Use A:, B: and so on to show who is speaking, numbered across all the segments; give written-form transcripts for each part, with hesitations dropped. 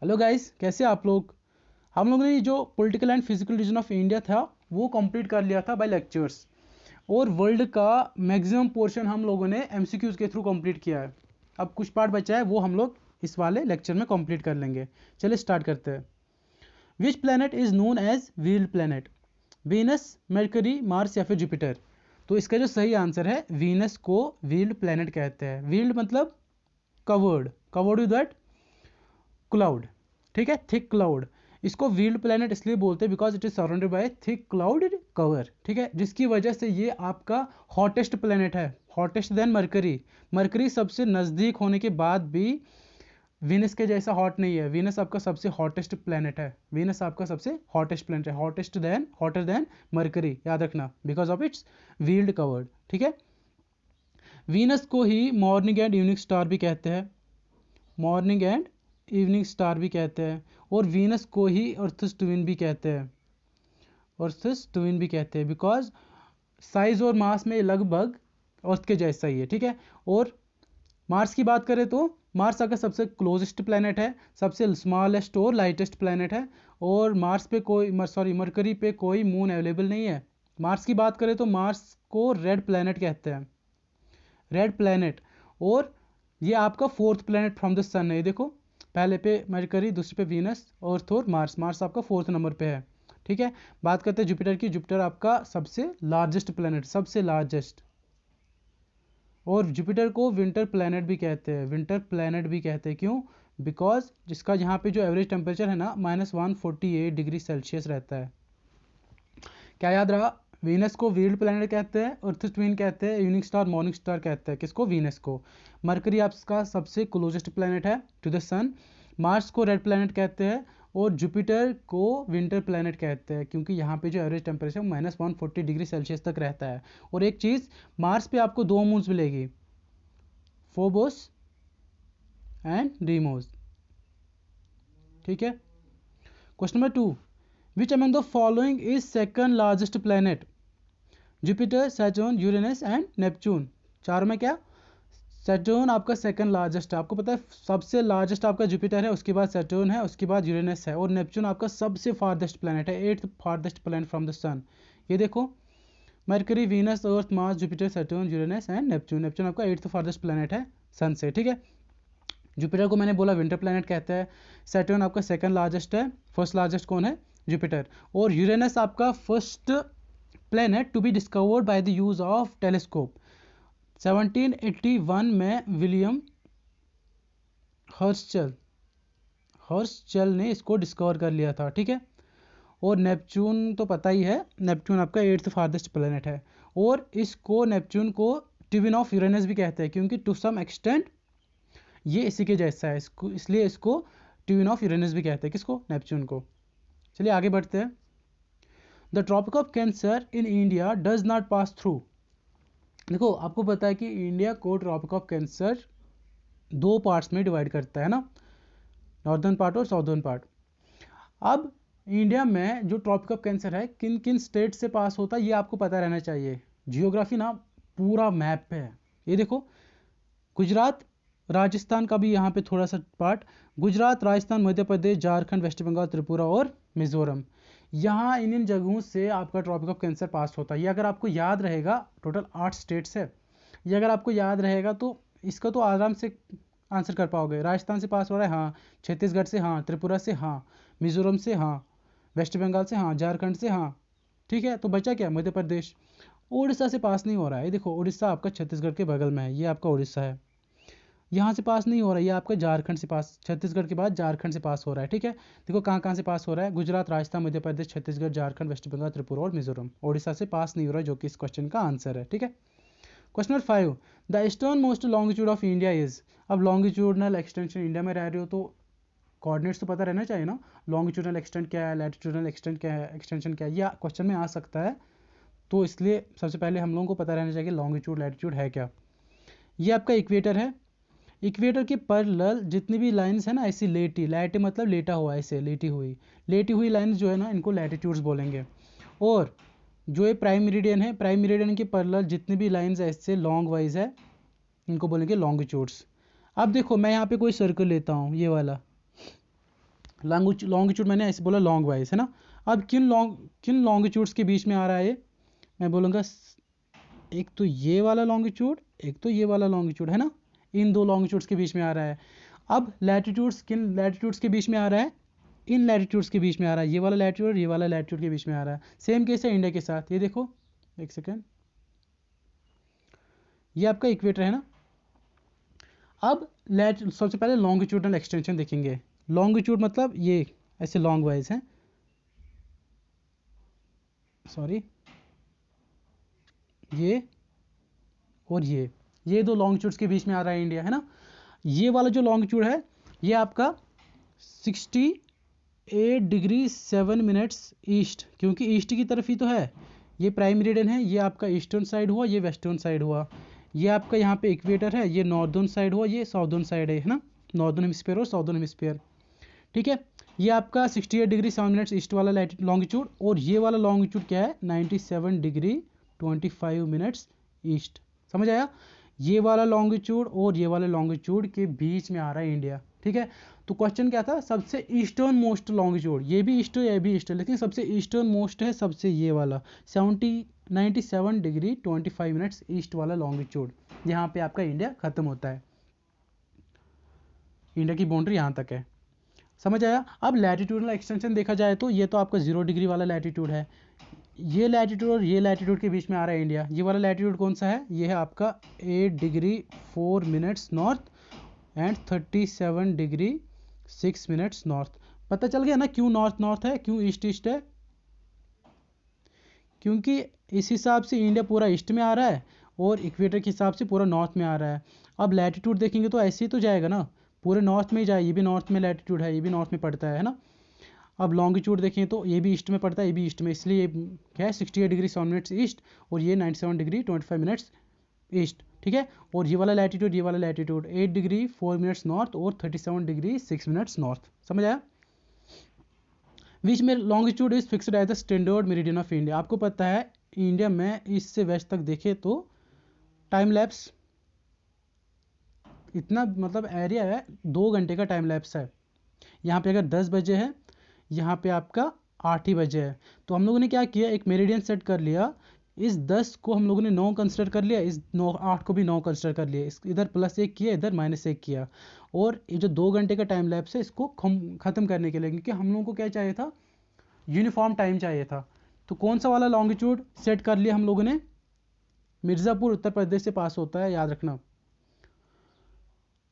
A: Hello guys, कैसे आप लोग। हम लोगों ने जो political and physical region of India था वो कंप्लीट कर लिया था बाय लेक्चर्स, और वर्ल्ड का मैक्सिमम पोर्शन हम लोगों ने एमसीक्यूज के थ्रू कंप्लीट किया है। अब कुछ पार्ट बचा है, वो हम लोग इस वाले लेक्चर में कंप्लीट कर लेंगे। चलिए स्टार्ट करते हैं। Which planet is known as wheeled planet? Venus, Mercury, Mars या फिर जुपिटर? तो इसका जो सही आंसर है, वीनस को व्हील्ड प्लैनेट कहते हैं। व्हील्ड मतलब कवर्ड विद दैट क्लाउड, ठीक है, थिक क्लाउड। इसको व्हील्ड प्लैनेट इसलिए बोलते हैं because it is surrounded by thick cloud cover, ठीक है, जिसकी वजह से ये आपका हॉटेस्ट प्लैनेट है, हॉटेस्ट देन मरकरी। मरकरी सबसे नज़दीक होने के बाद भी वीनस के जैसा हॉट नहीं है। वीनस आपका सबसे हॉटेस्ट प्लैनेट है। वीनस आपका सबसे हॉटेस्ट प्लैनेट है, हॉटर देन मरकरी, याद रखना, because of its wheeled covered, ठीक है। वीनस को ही मॉर्निंग एंड इवनिंग स्टार भी कहते हैं, मॉर्निंग एंड इवनिंग स्टार भी कहते हैं। और वीनस को ही अर्थस ट्विन भी कहते हैं, अर्थस ट्विन भी कहते हैं, बिकॉज साइज और मास में लगभग अर्थ के जैसा ही है, ठीक है। और मार्स की बात करें तो मार्स आपका सबसे क्लोजेस्ट प्लैनेट है, सबसे स्मॉलेस्ट और लाइटेस्ट प्लैनेट है। और मार्स पे कोई मरकरी पे कोई मून अवेलेबल नहीं है। मार्स की बात करें तो मार्स को रेड प्लैनेट कहते हैं, रेड प्लैनेट। और ये आपका फोर्थ प्लैनेट फ्रॉम द सन है। ये देखो, पहले पे मरकरी, दूसरे पे वीनस, अर्थ और मार्स। मार्स आपका फोर्थ नंबर पे है, ठीक है। बात करते हैं जुपिटर की। जुपिटर आपका सबसे लार्जेस्ट प्लैनेट, सबसे लार्जेस्ट। और जुपिटर को विंटर प्लैनेट भी कहते हैं, विंटर प्लैनेट भी कहते हैं। क्यों? बिकॉज जिसका यहाँ पे जो एवरेज टेम्परेचर है ना, -148 डिग्री सेल्सियस रहता है। क्या याद रहा? वीनस को व्हील्ड प्लैनेट कहते हैं, अर्थ ट्विन कहते हैं, इवनिंग स्टार, मॉर्निंग स्टार कहते हैं। किसको? वीनस को। मरकरी आपका सबसे क्लोजेस्ट प्लैनेट है टू द सन। मार्स को रेड प्लैनेट कहते हैं, और जुपिटर को विंटर प्लैनेट कहते हैं, क्योंकि यहाँ पे जो एवरेज टेम्परेचर -140 डिग्री सेल्सियस तक रहता है। और एक चीज़, मार्स पे आपको दो मून्स मिलेगी, फोबोस एंड डीमोस, ठीक है। Question number 2, which among the following is second largest planet? Jupiter, Saturn, Uranus and Neptune. चारों में क्या? सैटर्न आपका सेकंड लार्जेस्ट है। आपको पता है सबसे लार्जेस्ट आपका जुपिटर है, उसके बाद सैटर्न है, उसके बाद यूरेनस है, और नेपच्यून आपका सबसे फार्देस्ट प्लैनेट है, 8th farthest planet from the sun. ये देखो, Mercury, Venus, Earth, Mars, Jupiter, Saturn, Uranus and Neptune. Neptune आपका 8th फार्देस्ट प्लैनेट है सन से, ठीक है। जुपिटर को मैंने बोला विंटर प्लैनेट कहते हैं। सैटर्न आपका सेकंड लार्जेस्ट है, फर्स्ट लार्जेस्ट कौन है? जुपिटर। और यूरेनस आपका first planet to be discovered by the use of telescope. 1781 में विलियम हर्शचल ने इसको डिस्कवर कर लिया था, ठीक है। और नेपच्यून तो पता ही है, नेपच्यून आपका 8th फार्देस्ट प्लैनेट है। और इसको, नेपच्यून को ट्विन ऑफ यूरेनस भी कहते हैं, क्योंकि टू सम एक्सटेंट ये इसी के जैसा है, इसको इसलिए इसको ट्विन ऑफ यूरेनस भी कहते हैं। किसको? नेपच्यून को। चलिए आगे बढ़ते हैं। The Tropic of Cancer in India does not pass through. देखो, आपको पता है कि इंडिया को ट्रॉपिक ऑफ कैंसर दो पार्ट्स में डिवाइड करता है ना, नॉर्दर्न पार्ट और साउदर्न पार्ट। अब इंडिया में जो ट्रॉपिक ऑफ कैंसर है, किन किन स्टेट से पास होता है, ये आपको पता रहना चाहिए। जियोग्राफी ना पूरा मैप पे है। ये देखो, गुजरात, राजस्थान का भी यहाँ पे थोड़ा सा पार्ट, गुजरात, राजस्थान, मध्य प्रदेश, झारखंड, वेस्ट बंगाल, त्रिपुरा और मिजोरम। यहाँ इन जगहों से आपका ट्रॉपिक ऑफ कैंसर पास होता है। ये अगर आपको याद रहेगा, टोटल 8 स्टेट्स है, ये अगर आपको याद रहेगा तो इसका तो आराम से आंसर कर पाओगे। राजस्थान से पास हो रहा है, हाँ। छत्तीसगढ़ से, हाँ। त्रिपुरा से, हाँ। मिजोरम से, हाँ। वेस्ट बंगाल से, हाँ। झारखंड से, हाँ। ठीक है, तो बचा क्या? मध्य प्रदेश। उड़ीसा से पास नहीं हो रहा है। ये देखो, उड़ीसा आपका छत्तीसगढ़ के बगल में है, ये आपका उड़ीसा है। यहाँ से पास नहीं हो रहा है, ये आपका झारखंड से पास, छत्तीसगढ़ के बाद झारखंड से पास हो रहा है, ठीक है। देखो कहाँ कहाँ से पास हो रहा है, गुजरात, राजस्थान, मध्य प्रदेश, छत्तीसगढ़, झारखंड, वेस्ट बंगाल, त्रिपुरा और मिजोरम। ओडिशा से पास नहीं हो रहा है, जो कि इस क्वेश्चन का आंसर है, ठीक है। Question number 5, the eastern most longitude of India is. अब लॉन्गिट्यूडनल एक्सटेंशन, इंडिया में रह रहे हो तो कोऑर्डिनेट्स तो पता रहना चाहिए ना। लॉन्गिट्यूडनल एक्सटेंट क्या है, लैटिट्यूडनल एक्सटेंट क्या है, एक्सटेंशन क्या है, यह क्वेश्चन में आ सकता है। तो इसलिए सबसे पहले हम लोगों को पता रहना चाहिए लॉन्गिट्यूड लैटिट्यूड है क्या। ये आपका इक्वेटर है। इक्वेटर के पैरेलल जितनी भी लाइंस है ना, ऐसी लेटी मतलब लेटा हुआ, ऐसे लेटी हुई लाइंस जो है ना, इनको लैटिट्यूड्स बोलेंगे। और जो ये प्राइम मेरिडियन है, प्राइम मेरिडियन के पैरेलल जितनी भी लाइंस ऐसे लॉन्ग वाइज है, इनको बोलेंगे लॉन्गिट्यूड्स। अब देखो, मैं यहाँ पे कोई सर्कल लेता हूँ, ये वाला, लॉन्गिट्यूड मैंने ऐसे बोला लॉन्ग वाइज है ना। अब किन लॉन्गिट्यूड्स के बीच में आ रहा है ये, मैं बोलूँगा एक तो ये वाला लॉन्गिट्यूड, एक तो ये वाला लॉन्गिट्यूड है ना, इन दो लॉन्गिट्यूड्स के बीच में आ रहा है। अब लैटिट्यूड्स किन लैटिट्यूड्स के बीच में आ रहा है, इन लैटिट्यूड्स के बीच में आ रहा है, ये वाला लैटिट्यूड ये वाला लैटिट्यूड के बीच में आ रहा है। सेम केस है इंडिया के साथ, ये देखो एक सेकेंड, ये आपका इक्वेटर है ना। अब सबसे पहले लॉन्गिट्यूडनल एक्सटेंशन देखेंगे। लॉन्गिट्यूड मतलब ये ऐसे लॉन्ग वाइज है, सॉरी ये और ये दो लॉन्गिट्यूड्स के बीच में आ रहा है इंडिया है ना। ये वाला जो लॉन्गिट्यूड है ये आपका 68 डिग्री 7 मिनट्स ईस्ट, क्योंकि ईस्ट की तरफ ही तो है, ये प्राइम मेरिडियन है, ये आपका ईस्टर्न साइड हुआ, ये वेस्टर्न साइड हुआ, ये आपका यहाँ पे इक्वेटर है, ये नॉर्दर्न साइड हुआ, ये साउदर्न साइड है ना, नॉर्दर्न हेमिस्फीयर और साउदर्न हेमिस्फीयर। ठीक है, ये आपका 68 डिग्री 7 मिनट्स ईस्ट वाला लॉन्गिट्यूड, और ये वाला लॉन्गिट्यूड क्या है 97 डिग्री 25 मिनट्स ईस्ट। समझ आया, ये वाला लॉन्गिट्यूड और ये वाले लॉन्गिट्यूड के बीच में आ रहा है इंडिया। ठीक है, तो क्वेश्चन क्या था, सबसे ईस्टर्न मोस्ट लॉन्गिट्यूड, ये भी ईस्ट ये भी ईस्ट, लेकिन सबसे ईस्टर्न मोस्ट है सबसे ये वाला 97 डिग्री 25 मिनट्स ईस्ट वाला लॉन्गिट्यूड, यहाँ पे आपका इंडिया खत्म होता है, इंडिया की बाउंड्री यहाँ तक है। समझ आया। अब लैटिट्यूडनल एक्सटेंशन देखा जाए तो ये तो आपका 0 डिग्री वाला लैटिट्यूड है, ये लैटिट्यूड और ये लैटिट्यूड के बीच में आ रहा है इंडिया। ये वाला लैटिट्यूड कौन सा है, ये है आपका 8 degree 4 minutes north and 37 degree 6 minutes north. पता चल गया ना क्यों नॉर्थ नॉर्थ है, क्यों ईस्ट ईस्ट है, क्योंकि इस हिसाब से इंडिया पूरा ईस्ट में आ रहा है और इक्वेटर के हिसाब से पूरा नॉर्थ में आ रहा है। अब लैटिट्यूड देखेंगे तो ऐसे ही तो जाएगा ना, पूरे नॉर्थ में ही जाए, ये भी नॉर्थ में लैटिट्यूड है, ये भी नॉर्थ में पड़ता है ना। अब लॉन्गिट्यूड देखें तो ये भी ईस्ट में पड़ता है, ये भी ईस्ट में, इसलिए क्या है 68 डिग्री 7 मिनट्स ईस्ट और ये 97 डिग्री 25 मिनट्स ईस्ट। ठीक है, और ये वाला लैटिट्यूड 8 डिग्री 4 मिनट्स नॉर्थ और 37 डिग्री 6 मिनट्स नॉर्थ। समझ आया। विच में longitude is fixed as the standard meridian of India. आपको पता है इंडिया में ईस्ट से वेस्ट तक देखे तो टाइम लैप्स इतना मतलब एरिया है, 2 घंटे का टाइम लैप्स है। यहाँ पे अगर 10 बजे है, यहाँ पे आपका 8 ही बजे है, तो हम लोगों ने क्या किया, एक मेरिडियन सेट कर लिया, इस 10 को हम लोगों ने 9 कंसिडर कर लिया, इस 8 को भी 9 कंसिडर कर लिया, इस इधर +1 किया, इधर -1 किया, और ये जो 2 घंटे का टाइम लैप्स है इसको ख़त्म करने के लिए, क्योंकि हम लोगों को क्या चाहिए था, यूनिफॉर्म टाइम चाहिए था। तो कौन सा वाला लॉन्गिट्यूड सेट कर लिया हम लोगों ने, मिर्ज़ापुर उत्तर प्रदेश से पास होता है, याद रखना,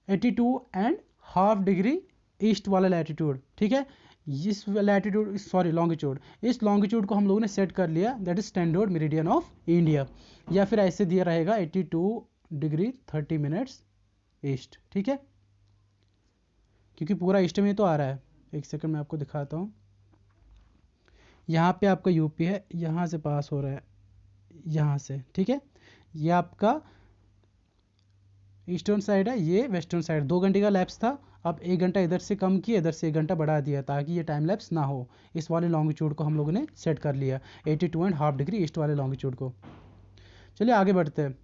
A: 82.5 डिग्री ईस्ट वाला लैटिट्यूड। ठीक है, इस लैटिट्यूड सॉरी लॉन्गिट्यूड, इस लॉन्गिट्यूड को हम लोगों ने सेट कर लिया, that is standard meridian of India, या फिर ऐसे दिया रहेगा 82 डिग्री 30 मिनट्स ईस्ट। ठीक है, क्योंकि पूरा ईस्ट में तो आ रहा है। एक सेकंड मैं आपको दिखाता हूँ, यहाँ पे आपका यूपी है, यहाँ से पास हो रहा है, यहाँ से। ठीक है, ये आपका ईस्टर्न साइड है, ये वेस्टर्न साइड। 2 घंटे का लैप्स था, अब 1 घंटा इधर से कम किया, इधर से 1 घंटा बढ़ा दिया, ताकि ये टाइम लैप्स ना हो। इस वाले लॉन्गिट्यूड को हम लोगों ने सेट कर लिया 82.5 डिग्री ईस्ट वाले लॉन्गिट्यूड को। चलिए आगे बढ़ते हैं।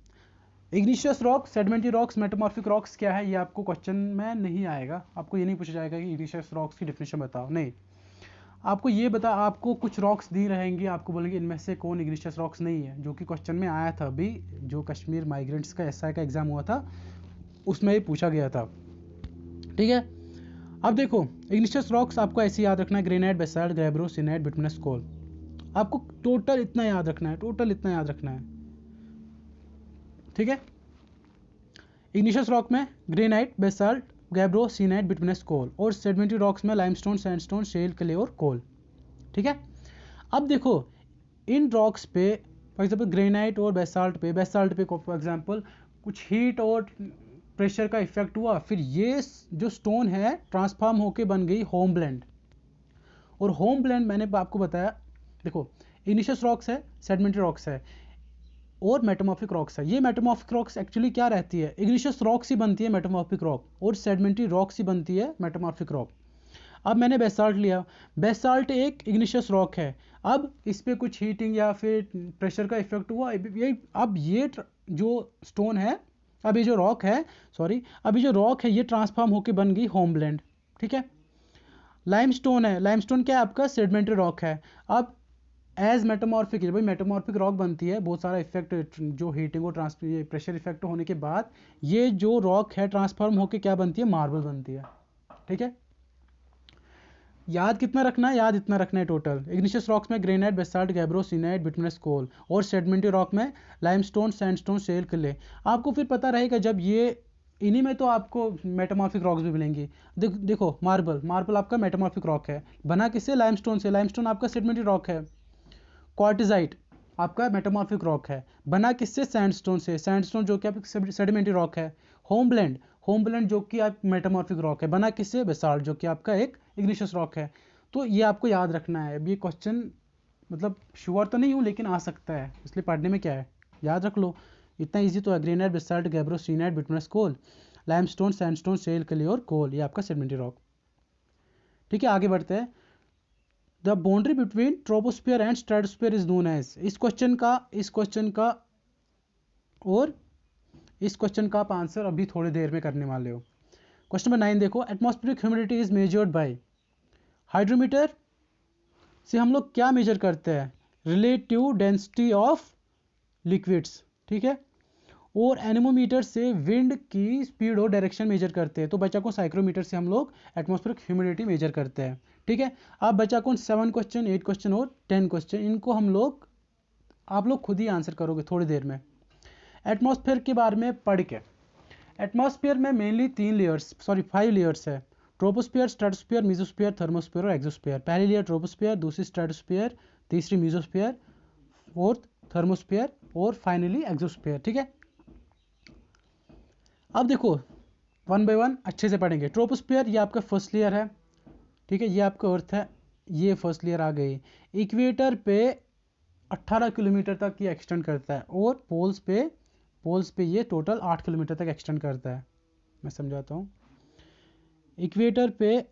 A: Igneous rock, sedimentary rocks, metamorphic rocks क्या है, ये आपको क्वेश्चन में नहीं आएगा। आपको ये नहीं पूछा जाएगा कि इग्निशियस रॉक्स की डेफिनेशन बताओ, नहीं, आपको ये बता, आपको कुछ रॉक्स दी रहेंगी, आपको बोलेंगे इनमें से कौन इग्निशियस रॉक्स नहीं है, जो कि क्वेश्चन में आया था अभी, जो कश्मीर माइग्रेंट्स का SI का एग्जाम हुआ था उसमें ये पूछा गया था। ठीक है, अब देखो इग्निशियस रॉक्स आपको ऐसे याद रखना है, ग्रेनाइट, बेसाल्ट, गैब्रो, सिनाइट, बिटुमिनस कोल। आपको टोटल इतना याद रखना है, टोटल इतना याद रखना है। ठीक है, इग्निशियस रॉक में ग्रेनाइट, बेसाल्ट, गैब्रो, सिनाइट, बिटुमिनस कोल, और सेडिमेंट्री रॉक्स में लाइमस्टोन, सैंडस्टोन, शेल, क्ले और कोल। ठीक है, अब देखो इन रॉक्स पे फॉर एग्जांपल ग्रेनाइट और बेसाल्ट पे फॉर एग्जांपल कुछ हीट और प्रेशर का इफेक्ट हुआ, फिर ये जो स्टोन है ट्रांसफॉर्म होके बन गई होम ब्लेंड। और होम ब्लेंड मैंने आपको बताया, देखो इग्निशियस रॉक्स है, सेडिमेंट्री रॉक्स है और मेटामॉर्फिक रॉक्स है। ये मेटामॉर्फिक रॉक्स एक्चुअली क्या रहती है, इग्निशियस रॉक्स ही बनती है मेटामॉर्फिक रॉक, और सेडिमेंट्री रॉक्स ही बनती है मेटामॉर्फिक रॉक। अब मैंने बेसाल्ट लिया, बेसाल्ट एक इग्निशियस रॉक है, अब इस पर कुछ हीटिंग या फिर प्रेशर का इफेक्ट हुआ, अब ये जो स्टोन है, अब ये जो रॉक है, सॉरी, अब ये जो रॉक है ये ट्रांसफॉर्म होकर बन गई होम ब्लेंड। ठीक है, लाइमस्टोन है, लाइमस्टोन क्या है आपका? सेडिमेंट्री रॉक है। अब एज मेटामॉर्फिक, भाई मेटामॉर्फिक रॉक बनती है, बहुत सारा इफेक्ट जो हीटिंग और प्रेशर इफेक्ट होने के बाद ये जो रॉक है ट्रांसफॉर्म होकर क्या बनती है? मार्बल बनती है। ठीक है, याद कितना रखना है? याद इतना रखना है टोटल। इग्निशियस रॉक्स में granite, basalt, gabbro, syenite, bituminous कोल, और सेडिमेंट्री रॉक में लाइमस्टोन, सैंडस्टोन, शेल, क्ले। आपको फिर पता रहेगा जब ये इन्हीं में तो आपको मेटामॉर्फिक रॉक्स भी मिलेंगी। देखो मार्बल, मार्बल आपका मेटामॉर्फिक रॉक है, बना किससे? लाइमस्टोन से। लाइमस्टोन आपका सेडिमेंट्री रॉक है। क्वार्टिजाइट आपका मेटामॉर्फिक रॉक है, बना किससे? सैंडस्टोन से। सैंडस्टोन जो कि आपका सेडिमेंट्री रॉक है। होमब्लेंड, होमब्लेंड जो कि आप मेटामॉर्फिक रॉक है, बना किससे? बेसाल्ट जो कि आपका एक इग्निशियस रॉक है। तो ये आपको याद रखना है। अब ये क्वेश्चन मतलब श्योर तो नहीं हूँ लेकिन आ सकता है, इसलिए पढ़ने में क्या है, याद रख लो। इतना इजी तो है। Granite, basalt, gabbro, syenite, bituminous कोल, लाइमस्टोन, सैंडस्टोन, शेल, क्ले और कोल, ये आपका सेडिमेंट्री रॉक। ठीक है, आगे बढ़ते हैं। The boundary between troposphere and stratosphere is known as. इस क्वेश्चन का और इस क्वेश्चन का आप आंसर अभी थोड़ी देर में करने वाले हो। क्वेश्चन नंबर 9 देखो। Atmospheric humidity is measured by. Hydrometer से हम लोग क्या मेजर करते हैं? Relative density of liquids. ठीक है, और एनेमोमीटर से विंड की स्पीड और डायरेक्शन मेजर करते हैं। तो बच्चा को साइक्रोमीटर से हम लोग एटमॉस्फेरिक ह्यूमिडिटी मेजर करते हैं। ठीक है, अब बच्चा को 7 क्वेश्चन, 8 क्वेश्चन और 10 क्वेश्चन, इनको आप लोग खुद ही आंसर करोगे थोड़ी देर में। एटमॉस्फेयर के बारे में पढ़ के, एटमॉस्फेयर में मेनली 5 लेयर्स है। ट्रोपोस्फियर, स्ट्रेटोस्फियर, मेसोस्फियर, थर्मोस्फियर और एक्सोस्फियर। पहली लेयर ट्रोपोस्फियर, दूसरी स्ट्रेटोस्फियर, तीसरी मेसोस्फियर, फोर्थ थर्मोस्फियर और फाइनली एक्सोस्फियर। ठीक है, अब देखो 1 बाय 1 अच्छे से पढ़ेंगे। ट्रोपोस्फियर ये आपका फर्स्ट लेयर है। ठीक है, ये आपका अर्थ है, ये फर्स्ट लेयर आ गई। इक्वेटर पे 18 किलोमीटर तक ये एक्सटेंड करता है, और पोल्स पे ये टोटल 8 किलोमीटर तक एक्सटेंड करता है। मैं समझाता हूँ। इक्वेटर पे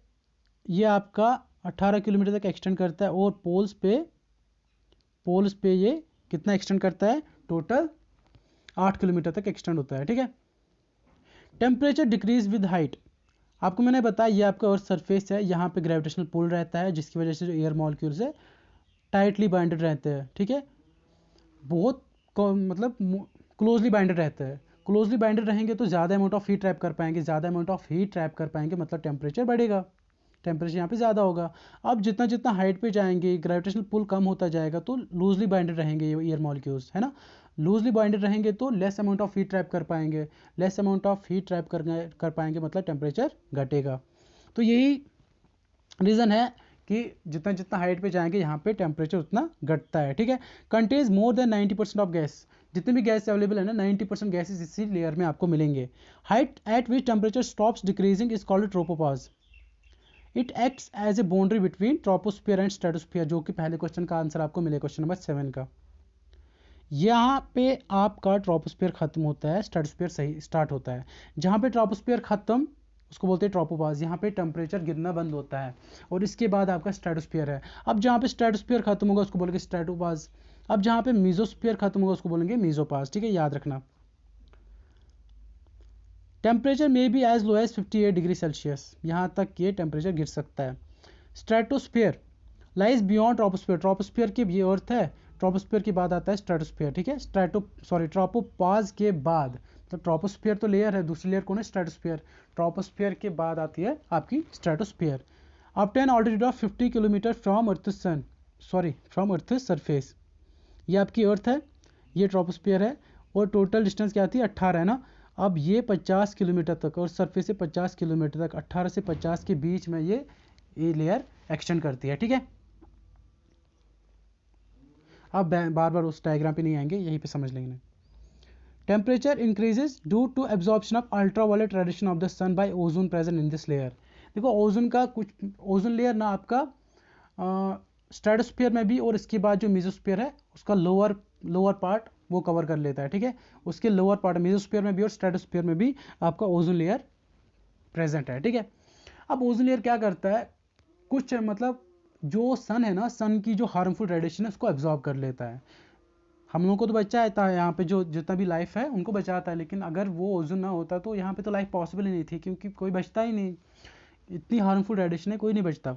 A: ये आपका 18 किलोमीटर तक एक्सटेंड करता है, और पोल्स पे ये कितना एक्सटेंड करता है? टोटल 8 किलोमीटर तक एक्सटेंड होता है। ठीक है, टेम्परेचर डिक्रीज विद हाइट। आपको मैंने बताया ये आपका अर्थ सरफेस है, यहाँ पे ग्रेविटेशनल पुल रहता है जिसकी वजह से जो एयर मॉलिक्यूल्स है टाइटली बाइंडेड रहते हैं। ठीक है, बहुत मतलब क्लोजली बाइंडेड रहते हैं। क्लोजली बाइंडेड रहेंगे तो ज़्यादा अमाउंट ऑफ हीट ट्रैप कर पाएंगे, ज़्यादा अमाउंट ऑफ हीट ट्रैप कर पाएंगे मतलब टेम्परेचर बढ़ेगा, टेम्परेचर यहाँ पे ज़्यादा होगा। अब जितना जितना हाइट पे जाएंगे ग्रेविटेशनल पुल कम होता जाएगा, तो लूजली बाइंडेड रहेंगे ये एयर मॉलिक्यूल्स, है ना। लूजली बाइंडेड रहेंगे तो less amount of heat trap कर पाएंगे, less amount of heat trap कर पाएंगे मतलब टेम्परेचर घटेगा। तो यही रीज़न है कि जितना जितना हाइट पे जाएंगे यहाँ पे टेम्परेचर उतना घटता है। ठीक है, contains more than 90% of gas. जितने भी गैस अवेलेबल है ना, 90% गैसेस इसी लेयर में आपको मिलेंगे। Height at which temperature stops decreasing is called tropopause. It acts as a boundary between troposphere and stratosphere, जो कि पहले क्वेश्चन का आंसर आपको मिले, क्वेश्चन नंबर 7 का। यहाँ पे आपका ट्रोपोस्फियर खत्म होता है, स्ट्रेटोस्फियर सही स्टार्ट होता है। जहाँ पे ट्रोपोस्फियर खत्म उसको बोलते हैं ट्रोपोपॉज, यहाँ पे टेम्परेचर गिरना बंद होता है, और इसके बाद आपका स्ट्रेटोस्फियर है। अब जहाँ पे स्ट्रेटोस्फियर खत्म होगा उसको बोलेंगे स्ट्रेटोपॉज। अब जहाँ पे मीजोस्फियर खत्म होगा उसको बोलेंगे मीजोपॉज। ठीक है, याद रखना। टेम्परेचर में भी as low as 58 degree Celsius, यहाँ तक ये टेम्परेचर गिर सकता है। Stratosphere lies beyond troposphere, troposphere के ये अर्थ है, ट्रोपोस्फियर के बाद आता है स्ट्रेटोस्फियर। ठीक है, ट्रोपोपॉज के बाद, तो ट्रोपोस्फियर तो लेयर है, दूसरी लेयर कौन है? स्ट्रेटोस्फियर। ट्रोपोस्फियर के बाद आती है आपकी stratosphere. Obtain altitude of 50 kilometre from earth surface. ये आपकी अर्थ है, ये ट्रोपोस्फियर है, और टोटल डिस्टेंस क्या आती है? 18 है ना। अब ये 50 किलोमीटर तक, और सरफेस से 50 किलोमीटर तक, 18 से 50 के बीच में ये लेयर एक्सटेंड करती है। ठीक है, अब बार बार उस डायग्राम पे नहीं आएंगे, यहीं पे समझ लेंगे। Temperature increases due to absorption of ultraviolet radiation of the sun by ozone present in this layer. देखो ओजोन का कुछ, ओजोन लेयर ना आपका स्ट्रेटोस्फियर में भी, और इसके बाद जो मेसोस्फियर है उसका लोअर पार्ट वो कवर कर लेता है। ठीक है, उसके लोअर पार्ट मेसोस्फियर में भी और स्ट्रेटोस्फियर में भी आपका ओजोन लेयर प्रेजेंट है। ठीक है, अब ओजोन लेयर क्या करता है, कुछ मतलब जो सन है ना, सन की जो हार्मफुल रेडिएशन है उसको एब्जॉर्ब कर लेता है। हम लोगों को तो बचाता है, यहाँ पे जो जितना भी लाइफ है उनको बचाता है, लेकिन अगर वो ओजोन ना होता तो यहाँ पे तो लाइफ पॉसिबल ही नहीं थी, क्योंकि कोई बचता ही नहीं। इतनी हार्मफुल रेडिएशन है, कोई नहीं बचता।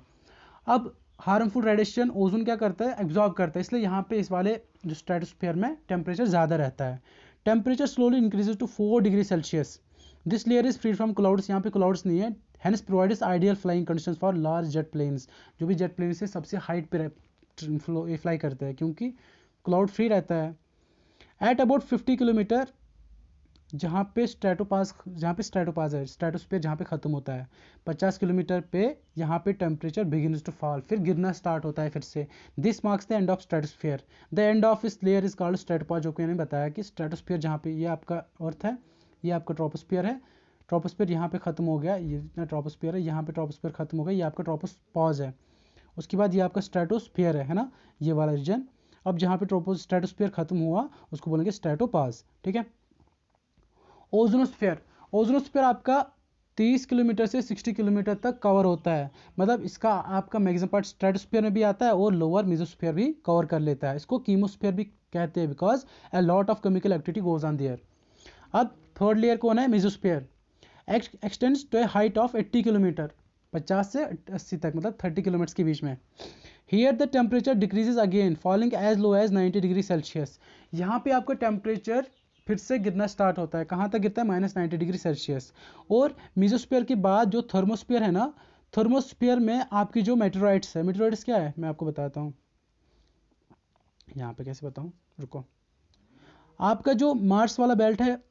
A: अब हार्मफुल रेडिएशन ओजोन क्या करता है, एब्जॉर्ब करता है, इसलिए यहाँ पे इस वाले जो स्ट्रेटोस्फीयर में टेम्परेचर ज़्यादा रहता है। Temperature slowly increases to 4 degree Celsius. This layer is free from clouds, यहाँ पे क्लाउड्स नहीं है। Hence provides ideal flying conditions for large jet planes, जो भी जेट प्लेन से सबसे हाइट पे फ्लाई करते हैं, क्योंकि क्लाउड फ्री रहता है। एट अबाउट 50 किलोमीटर, जहाँ पे स्ट्रेटोपास है, स्ट्रेटोस्फीयर जहाँ पे खत्म होता है, 50 किलोमीटर पे यहाँ पे टेम्परेचर बिगिन्स टू फॉल, फिर गिरना स्टार्ट होता है फिर से। This marks the end of stratosphere. The end of इस लेयर इज कॉल्ड स्ट्रेटोपास, जो कि मैंने बताया कि स्ट्रेटोस्फीयर जहाँ पे ये आपका अर्थ है, ये आपका ट्रोपोस्फीयर है, ट्रोपोस्फीयर यहाँ पे खत्म हो गया, ये ट्रोपोस्फीयर है, यहाँ पे ट्रोपोस्फीयर खत्म हो गया, ये आपका ट्रोपोपॉज है। उसके बाद ये आपका स्ट्रेटोस्फीयर है ना, ये वाला रीजन। अब जहाँ पे स्ट्रेटोस्फीयर खत्म हुआ उसको बोलेंगे स्ट्रेटोपास, ठीक है। ओजोनोस्फीयर, ओजोनोस्फीयर आपका 30 किलोमीटर से 60 किलोमीटर तक कवर होता है, मतलब इसका आपका मैक्सिमम पार्ट स्ट्रेटोस्फीयर में भी आता है और लोअर मेसोस्फीयर भी कवर कर लेता है। इसको कीमोस्फीयर भी कहते हैं, because a lot of chemical activity goes on there. अब थर्ड लेयर कौन है, mesosphere, extends to a height of 80 kilometre, 50 से 80 तक, मतलब 30 किलोमीटर के बीच में। Here the temperature decreases again, falling as low as 90 degree Celsius. यहाँ पे आपका टेम्परेचर फिर से गिरना स्टार्ट होता है, कहाँ तक गिरता है, -90 डिग्री सेल्सियस। और मीजोस्फीयर के बाद जो थर्मोस्फीयर है ना, थर्मोस्फीयर में आपकी जो मेटेरोइड्स है, मेटेरोइड्स क्या है मैं आपको बताता हूँ, यहाँ पे कैसे बताऊँ, रुको। आपका जो मार्स वाला बेल्ट है,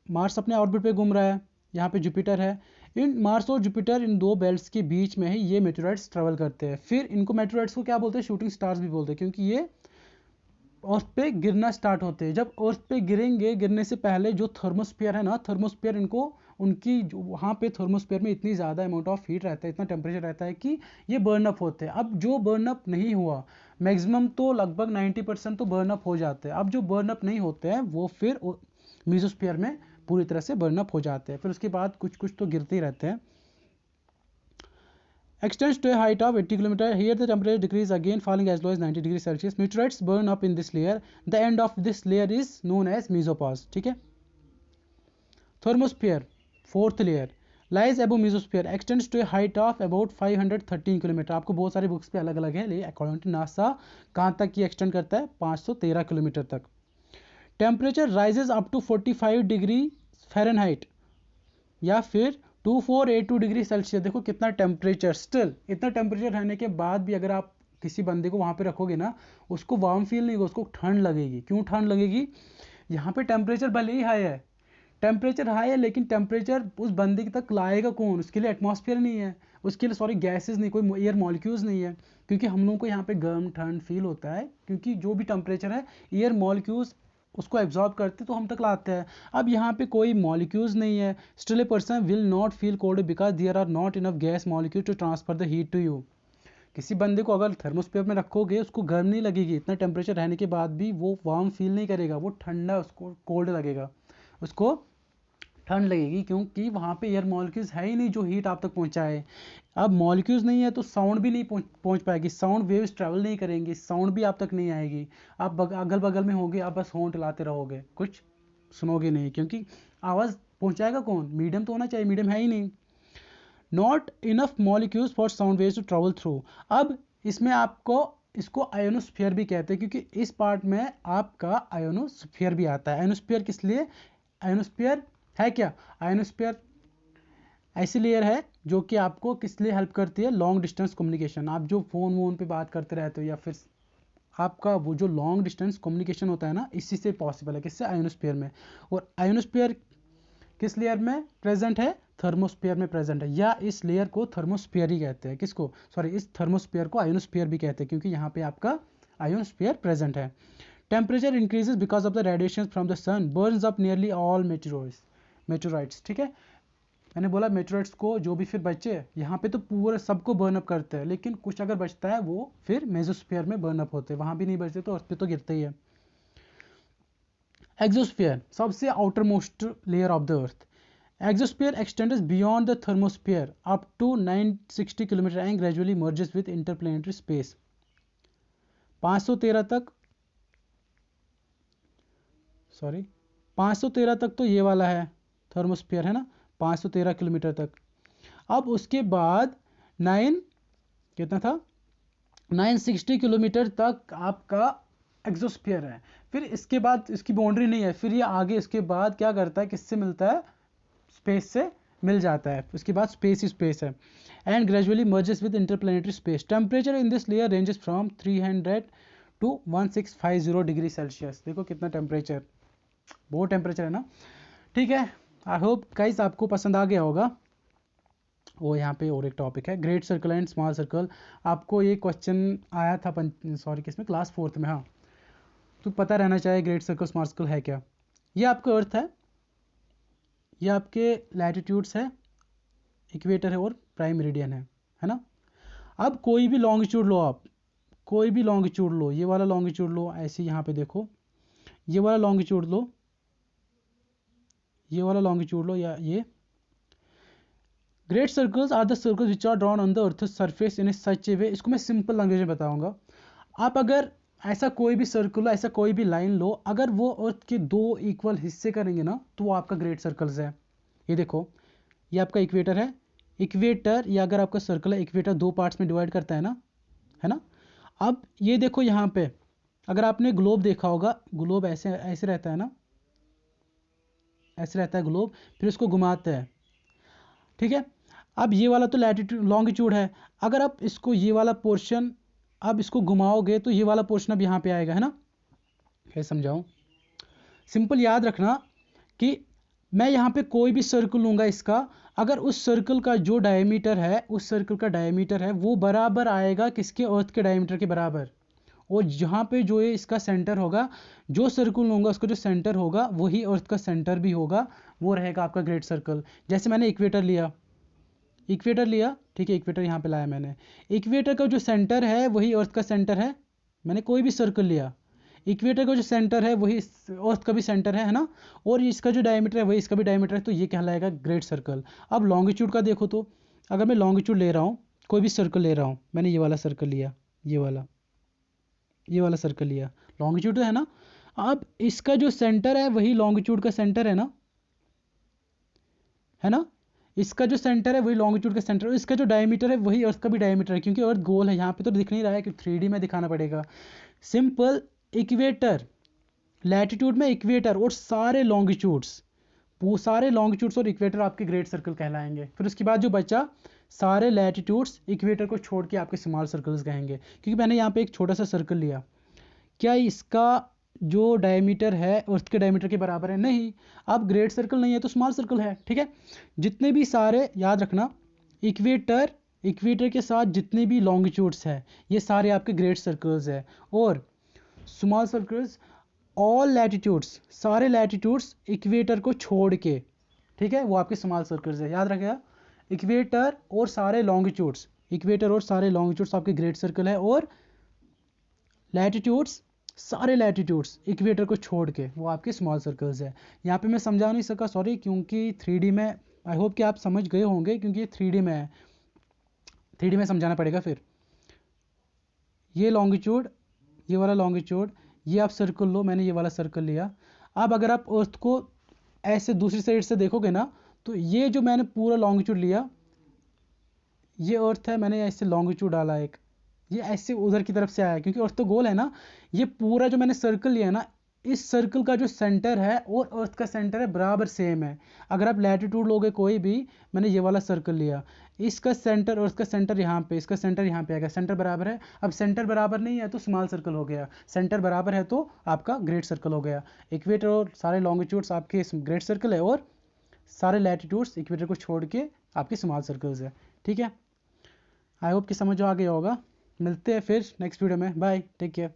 A: मार्स अपने ऑर्बिट पे घूम रहा है, यहाँ पे जुपिटर है, इन मार्स और जुपिटर, इन दो बेल्ट्स के बीच में ही ये मेटेरोइड्स ट्रेवल करते हैं। फिर इनको मेटेरोइड्स को क्या बोलते हैं, शूटिंग स्टार्स भी बोलते हैं, क्योंकि ये अर्थ पे गिरना स्टार्ट होते हैं। जब अर्थ पे गिरेंगे, गिरने से पहले जो थर्मोस्फीयर है ना, थर्मोस्फीयर इनको उनकी वहाँ पे थर्मोस्फीयर में इतनी ज़्यादा अमाउंट ऑफ हीट रहता है, इतना टेम्परेचर रहता है कि ये बर्न अप होते हैं। अब जो बर्न अप नहीं हुआ, मैक्सिमम तो लगभग 90% तो बर्न अप हो जाते हैं। अब जो बर्न अप नहीं होते हैं वो फिर मीजोस्फीयर में पूरी तरह से बर्न अप हो जाते हैं, फिर उसके बाद कुछ कुछ तो गिरते ही रहते हैं। Extends to a height of 80 km. Here the temperature decreases again, falling as low as 90 degrees Celsius. Meteorites burn up in this layer. The end of this layer is known as mesopause. ठीक है। Thermosphere, fourth layer, lies above mesosphere. Extends to a height of about 513 km. आपको बहुत सारे books पे अलग अलग है, लेकिन अकॉर्डिंग टू नासा कहाँ तक ये एक्सटेंड करता है, 513 किलोमीटर तक। Temperature rises up to 45 degree Fahrenheit या फिर 2482 डिग्री सेल्सियस। देखो कितना टेम्परेचर, स्टिल इतना टेम्परेचर रहने के बाद भी अगर आप किसी बंदे को वहाँ पे रखोगे ना, उसको वार्म फील नहीं होगा, उसको ठंड लगेगी। क्यों ठंड लगेगी, यहाँ पे टेम्परेचर भले ही हाई है, टेम्परेचर हाई है, लेकिन टेम्परेचर उस बंदे तक लाएगा कौन, उसके लिए एटमॉस्फेयर नहीं है, उसके लिए सॉरी गैसेज नहीं, कोई एयर मॉलिक्यूल्स नहीं है। क्योंकि हम लोगों को यहाँ पे गर्म ठंड फील होता है, क्योंकि जो भी टेम्परेचर है एयर मॉलिक्यूल्स उसको एब्जॉर्ब करते तो हम तक लाते हैं। अब यहाँ पे कोई मॉलिक्यूल्स नहीं है, still a person will not feel cold because there are not enough gas molecule to transfer the heat to you. किसी बंदे को अगर थर्मोस्फीयर में रखोगे, उसको गर्म नहीं लगेगी, इतना टेम्परेचर रहने के बाद भी वो वार्म फील नहीं करेगा, वो ठंडा, उसको कोल्ड लगेगा, उसको ठंड लगेगी, क्योंकि वहाँ पे एयर मॉलिक्यूल्स है ही नहीं जो हीट आप तक पहुँचाए। अब मॉलिक्यूल्स नहीं है तो साउंड भी नहीं पहुँच पाएगी, साउंड वेव्स ट्रैवल नहीं करेंगी, साउंड भी आप तक नहीं आएगी। आप अगल बगल में होगे, आप बस हॉर्न चलाते रहोगे, कुछ सुनोगे नहीं, क्योंकि आवाज़ पहुँचाएगा कौन, मीडियम तो होना चाहिए, मीडियम है ही नहीं। Not enough molecules for sound waves to travel through. अब इसमें आपको इसको आयोनोस्फीयर भी कहते हैं, क्योंकि इस पार्ट में आपका आयोनोस्फीयर भी आता है। आयोनोस्फीयर किस लिए, आयोनोस्फीयर है क्या, आयोनोस्फीयर ऐसी लेयर है जो कि आपको किस लिए हेल्प करती है, लॉन्ग डिस्टेंस कम्युनिकेशन। आप जो फ़ोन वोन पे बात करते रहते हो, या फिर आपका वो जो लॉन्ग डिस्टेंस कम्युनिकेशन होता है ना, इसी से पॉसिबल है, किससे, आयोनोस्फीयर में। और आयोनोस्फीयर किस लेयर में प्रेजेंट है, थर्मोस्फीयर में प्रेजेंट है, या इस लेयर को थर्मोस्फीयर ही कहते हैं। किसको, सॉरी, इस थर्मोस्फीयर को आयोनोस्फीयर भी कहते हैं, क्योंकि यहाँ पे आपका आयोनोस्फीयर प्रेजेंट है। Temperature increases because of the radiation from the sun burns up nearly all meteoroids. ठीक है, मैंने बोला मेटेरोइड्स को जो भी फिर बचे, यहाँ पे तो पूरे सबको बर्न अप करते हैं, लेकिन कुछ अगर बचता है वो फिर मेसोस्फीयर में बर्न अप होते हैं, वहाँ भी नहीं बचते तो अर्थ पे तो गिरते ही है। एक्सोस्फीयर, सबसे outer most layer of the earth. Exosphere extends beyond the thermosphere up to 960 km and gradually merges with interplanetary space. 513 तक, सॉरी 513 तक तो ये वाला है थर्मोस्फीयर है ना, 513 किलोमीटर तक। अब उसके बाद 9 कितना था 960 किलोमीटर तक आपका एक्सोस्फीयर है। फिर इसके बाद इसकी बाउंड्री नहीं है, फिर ये आगे इसके बाद क्या करता है, किससे मिलता है, स्पेस से मिल जाता है। उसके बाद स्पेस ही स्पेस है। And gradually merges with interplanetary space. Temperature in this layer ranges from 300 to 1650 degree Celsius. देखो कितना टेम्परेचर, बहुत टेम्परेचर है ना। ठीक है, आई होप गाइस आपको पसंद आ गया होगा। वो यहाँ पे और एक टॉपिक है great circle and small circle. आपको ये क्वेश्चन आया था किसमें, क्लास 4 में। हाँ, तो पता रहना चाहिए ग्रेट सर्कल स्मॉल सर्कल है क्या। ये आपका अर्थ है, ये आपके लैटिट्यूड्स है, इक्वेटर है और प्राइम मेरिडियन है ना। अब कोई भी लॉन्गिट्यूड लो, आप कोई भी लॉन्गिट्यूड लो, ये वाला लॉन्गिट्यूड लो, ऐसे यहाँ पे देखो, ये वाला लॉन्गिट्यूड लो, ये वाला लॉन्गिट्यूड लो, या ये great circles are the circles which are drawn on the earth surface in such a way. इसको मैं सिंपल लैंग्वेज में बताऊंगा। आप अगर ऐसा कोई भी सर्कल लो, ऐसा कोई भी लाइन लो, अगर वो अर्थ के 2 इक्वल हिस्से करेंगे ना, तो वो आपका ग्रेट सर्कल्स है। ये देखो, ये आपका इक्वेटर है, इक्वेटर, ये अगर आपका सर्कल है, इक्वेटर 2 पार्ट्स में डिवाइड करता है ना। अब ये देखो यहाँ पे, अगर आपने ग्लोब देखा होगा, ग्लोब ऐसे ऐसे रहता है ना, ऐसे रहता है ग्लोब, फिर इसको घुमाते हैं, ठीक है। अब ये वाला तो लैटिट्यूड लॉन्गिट्यूड है, अगर आप इसको ये वाला पोर्शन अब इसको घुमाओगे तो ये वाला पोर्शन अब यहाँ पे आएगा, है ना। कैसे समझाऊं, सिंपल याद रखना कि मैं यहाँ पे कोई भी सर्कल लूँगा इसका, अगर उस सर्कल का जो डायमीटर है, उस सर्कल का डायमीटर है वो बराबर आएगा किसके, अर्थ के डायमीटर के बराबर। और जहाँ पे जो ये इसका सेंटर होगा, जो सर्कल लूँगा उसका जो सेंटर होगा वही अर्थ का सेंटर भी होगा, वो रहेगा आपका ग्रेट सर्कल। जैसे मैंने इक्वेटर लिया, ठीक है, इक्वेटर यहाँ पे लाया मैंने, इक्वेटर का जो सेंटर है वही अर्थ का सेंटर है। मैंने कोई भी सर्कल लिया, इक्वेटर का जो सेंटर है वही अर्थ का भी सेंटर है ना, और इसका जो डायमीटर है वही इसका भी डायमीटर है, तो ये कहलाएगा ग्रेट सर्कल। अब लॉन्गिट्यूड का देखो, तो अगर मैं लॉन्गिट्यूड ले रहा हूँ, कोई भी सर्कल ले रहा हूँ, मैंने ये वाला सर्कल लिया, ये वाला सर्कल लिया, लॉन्गिट्यूड है ना। अब इसका जो सेंटर है वही लॉन्गिट्यूड का सेंटर है ना, इसका जो सेंटर है वही लॉन्गिट्यूड का सेंटर है, इसका जो डायमीटर है वही अर्थ का भी डायमीटर है, क्योंकि अर्थ गोल है। यहाँ पे तो दिख नहीं रहा है कि 3D में दिखाना पड़ेगा। सिंपल, इक्वेटर, लैटिट्यूड में इक्वेटर और सारे लॉन्गिट्यूड्स और इक्वेटर आपके ग्रेट सर्कल कहलाएंगे। फिर उसके बाद जो बचा, सारे लैटिट्यूड्स इक्वेटर को छोड़ के आपके स्मॉल सर्कल्स कहेंगे। क्योंकि मैंने यहाँ पे एक छोटा सा सर्कल लिया, क्या इसका जो डायमीटर है अर्थ के डायमीटर के बराबर है, नहीं। अब ग्रेट सर्कल नहीं है तो स्मॉल सर्कल है, ठीक है। जितने भी सारे, याद रखना, इक्वेटर के साथ जितने भी लॉन्गिट्यूड्स है ये सारे आपके ग्रेट सर्कल्स है। और स्मॉल सर्कल्स ऑल लैटिट्यूड्स, सारे लैटिट्यूड्स इक्वेटर को छोड़ के, ठीक है, वो आपके स्मॉल सर्कल्स है। याद रखिएगा, इक्वेटर और सारे लॉन्गिट्यूड्स आपके ग्रेट सर्कल है, और लैटिट्यूड्स, सारे लैटिट्यूड्स इक्वेटर को छोड़ के वो आपके स्मॉल सर्कल्स है। यहाँ पे मैं समझा नहीं सका, सॉरी, क्योंकि 3D में, आई होप कि आप समझ गए होंगे, क्योंकि ये 3D में है, 3D में समझाना पड़ेगा। फिर ये लॉन्गिट्यूड, ये वाला लॉन्गिट्यूड, ये आप सर्कल लो, मैंने ये वाला सर्कल लिया। अब अगर आप अर्थ को ऐसे दूसरी साइड से देखोगे ना, तो ये जो मैंने पूरा लॉन्गिट्यूड लिया, ये अर्थ है, मैंने ऐसे लॉन्गिट्यूड डाला एक, ये ऐसे उधर की तरफ से आया, क्योंकि अर्थ तो गोल है ना। ये पूरा जो मैंने सर्कल लिया ना, इस सर्कल का जो सेंटर है और अर्थ का सेंटर है बराबर सेम है। अगर आप लैटिट्यूड लोगे कोई भी, मैंने ये वाला सर्कल लिया, इसका सेंटर, अर्थ का सेंटर यहाँ पे, इसका सेंटर यहाँ पे आएगा, सेंटर बराबर है। अब सेंटर बराबर नहीं है तो स्मॉल सर्कल हो गया, सेंटर बराबर है तो आपका ग्रेट सर्कल हो गया। इक्वेटर और सारे लॉन्गिट्यूड्स आपके ग्रेट सर्कल है, और सारे लैटिट्यूड्स इक्वेटर को छोड़ के आपके स्मॉल सर्कल्स है, ठीक है। आई होप कि समझ आ गया होगा। मिलते हैं फिर नेक्स्ट वीडियो में, बाय, टेक केयर।